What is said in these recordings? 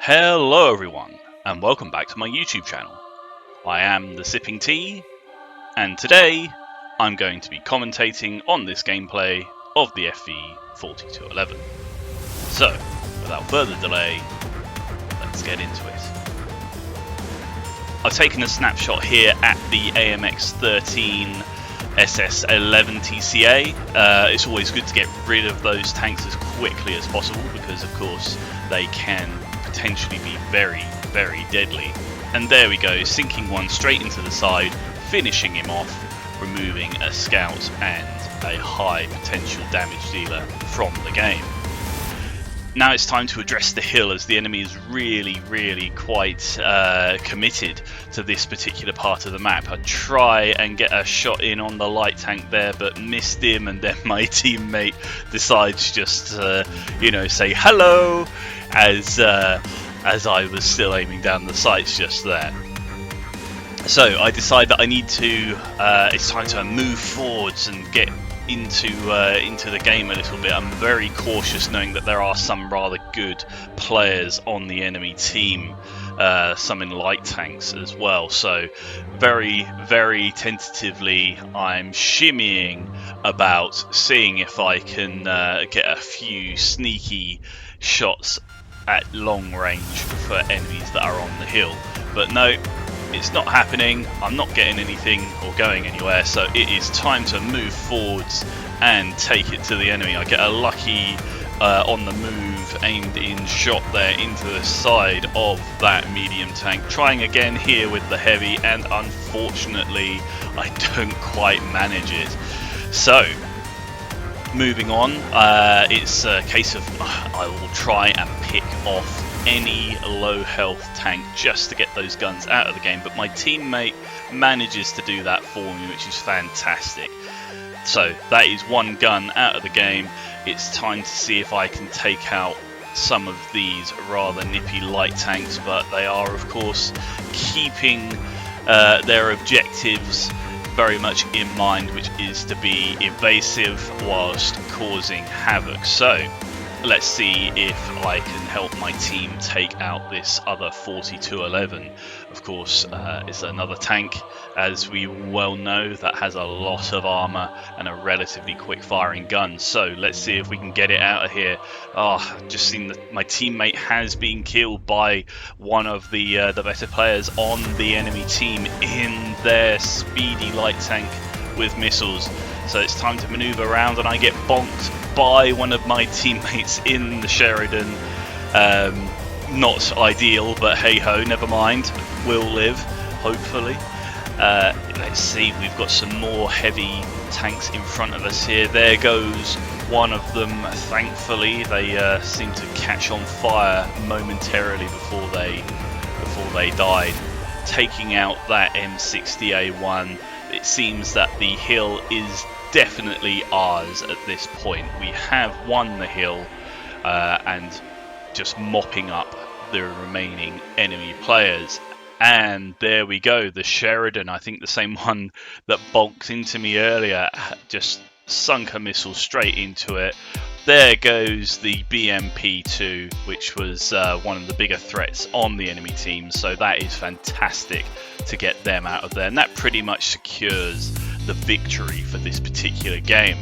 Hello everyone, and welcome back to my YouTube channel. I am the Sipping Tea, and today I'm going to be commentating on this gameplay of the FV4211. So, without further delay, let's get into it. I've taken a snapshot here at the AMX-13 SS11 TCA. It's always good to get rid of those tanks as quickly as possible because of course they can potentially be very, very deadly. And there we go, sinking one straight into the side, finishing him off, removing a scout and a high potential damage dealer from the game. Now it's time to address the hill, as the enemy is really quite committed to this particular part of the map. I try and get a shot in on the light tank there, but missed him, and then my teammate decides just say hello as I was still aiming down the sights just there. So I decide that I need to it's time to move forwards and get into the game a little bit. I'm very cautious, knowing that there are some rather good players on the enemy team, some in light tanks as well. So very tentatively I'm shimmying about, seeing if I can get a few sneaky shots at long range for enemies that are on the hill. But no, it's not happening. I'm not getting anything or going anywhere, so it is time to move forwards and take it to the enemy. I get a lucky on the move, aimed in shot there into the side of that medium tank. Trying again here with the heavy, and unfortunately I don't quite manage it. So moving on, it's a case of I will try and pick off any low health tank just to get those guns out of the game, but my teammate manages to do that for me, which is fantastic. So that is one gun out of the game. It's time to see if I can take out some of these rather nippy light tanks, but they are of course keeping their objectives very much in mind, which is to be evasive whilst causing havoc. So let's see if I can help my team take out this other 4211. Of course, it's another tank, as we well know, that has a lot of armor and a relatively quick firing gun. So let's see if we can get it out of here. Oh, just seen that my teammate has been killed by one of the better players on the enemy team in their speedy light tank with missiles. So it's time to maneuver around, and I get bonked by one of my teammates in the Sheridan. Not ideal, but hey ho, never mind, we'll live, hopefully. Let's see, we've got some more heavy tanks in front of us here. There goes one of them. Thankfully they seem to catch on fire momentarily before they died, taking out that M60A1. It seems that the hill is definitely ours at this point. We have won the hill, and just mopping up the remaining enemy players. And there we go, the Sheridan, I think the same one that bonked into me earlier, just sunk a missile straight into it. There goes the BMP2, which was one of the bigger threats on the enemy team, so that is fantastic to get them out of there, and that pretty much secures the victory for this particular game.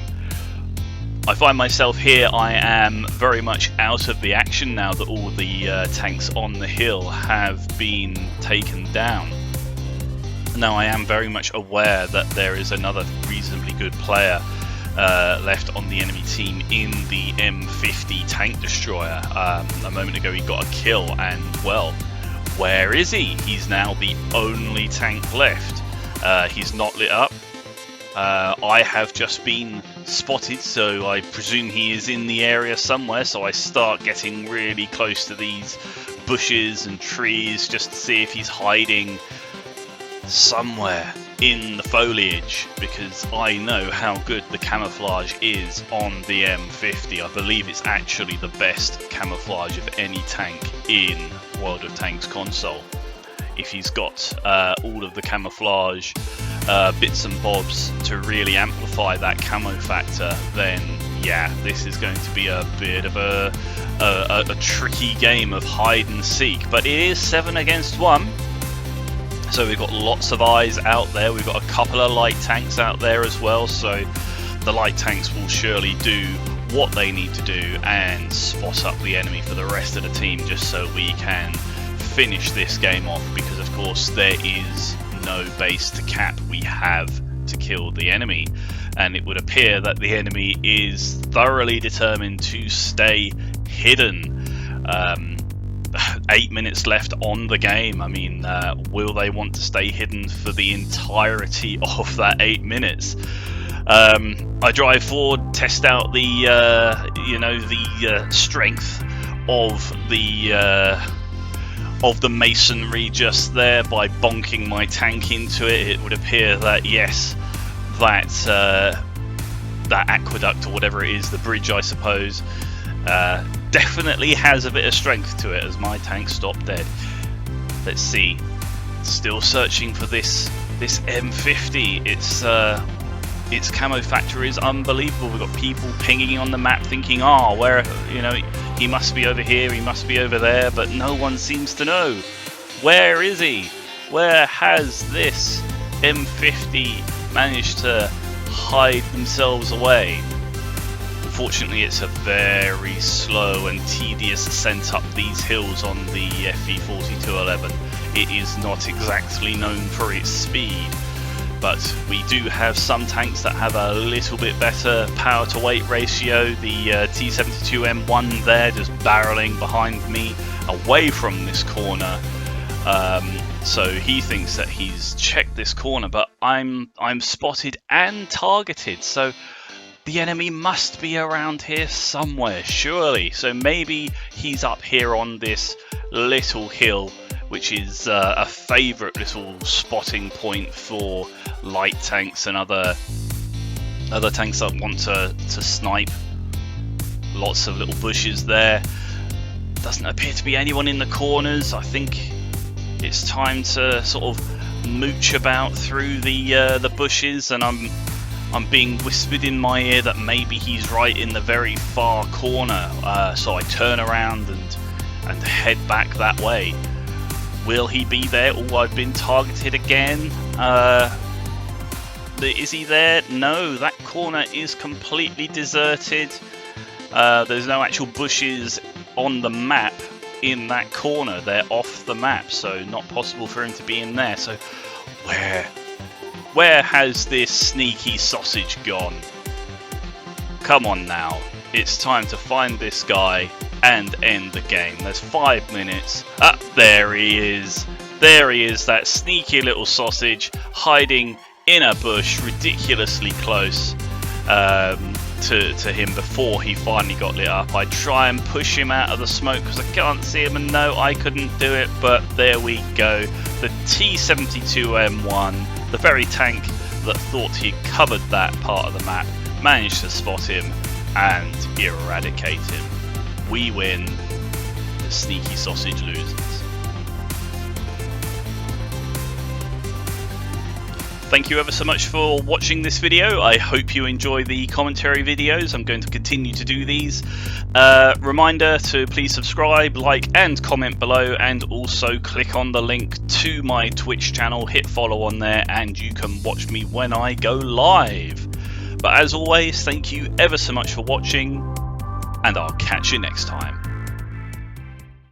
I find myself here, I am very much out of the action now that all the tanks on the hill have been taken down. Now I am very much aware that there is another reasonably good player left on the enemy team in the M50 tank destroyer. A moment ago he got a kill, and well, where is he? He's now the only tank left. He's not lit up. I have just been spotted, so I presume he is in the area somewhere, so I start getting really close to these bushes and trees just to see if he's hiding somewhere in the foliage, because I know how good the camouflage is on the M50. I believe it's actually the best camouflage of any tank in World of Tanks console. If he's got all of the camouflage bits and bobs to really amplify that camo factor, then yeah, this is going to be a bit of a tricky game of hide and seek, but it is 7 against 1. So we've got lots of eyes out there. We've got a couple of light tanks out there as well, so the light tanks will surely do what they need to do and spot up the enemy for the rest of the team, just so we can finish this game off, because of course there is no base to cap. We have to kill the enemy, and it would appear that the enemy is thoroughly determined to stay hidden. 8 minutes left on the game. I mean, will they want to stay hidden for the entirety of that 8 minutes? I drive forward, test out the strength of the masonry just there by bonking my tank into it. It would appear that yes, that aqueduct or whatever it is, the bridge I suppose, definitely has a bit of strength to it as my tank stopped dead. Let's see. Still searching for this M50. Its camo factor is unbelievable. We've got people pinging on the map thinking, where, he must be over here, he must be over there, but no one seems to know. Where is he? Where has this M50 managed to hide themselves away? Unfortunately, it's a very slow and tedious ascent up these hills on the FV4211. It is not exactly known for its speed, but we do have some tanks that have a little bit better power to weight ratio. The T72M1 there just barreling behind me away from this corner. So he thinks that he's checked this corner, but I'm spotted and targeted. So the enemy must be around here somewhere, surely. So maybe he's up here on this little hill, which is a favourite little spotting point for light tanks and other tanks that want to snipe. Lots of little bushes there. Doesn't appear to be anyone in the corners. I think it's time to sort of mooch about through the bushes, and I'm being whispered in my ear that maybe he's right in the very far corner. So I turn around and head back that way. Will he be there? Oh, I've been targeted again. Is he there? No, that corner is completely deserted. There's no actual bushes on the map in that corner. They're off the map, so not possible for him to be in there. So where has this sneaky sausage gone? Come on now. It's time to find this guy and end the game. There's 5 minutes. There he is. There he is, that sneaky little sausage hiding in a bush ridiculously close to him before he finally got lit up. I try and push him out of the smoke because I can't see him, and no, I couldn't do it, but there we go. The T72M1, the very tank that thought he covered that part of the map, managed to spot him and eradicate him. We win, the sneaky sausage loses. Thank you ever so much for watching this video. I hope you enjoy the commentary videos. I'm going to continue to do these. Reminder to please subscribe, like and comment below, and also click on the link to my Twitch channel. Hit follow on there and you can watch me when I go live. But as always, thank you ever so much for watching, and I'll catch you next time.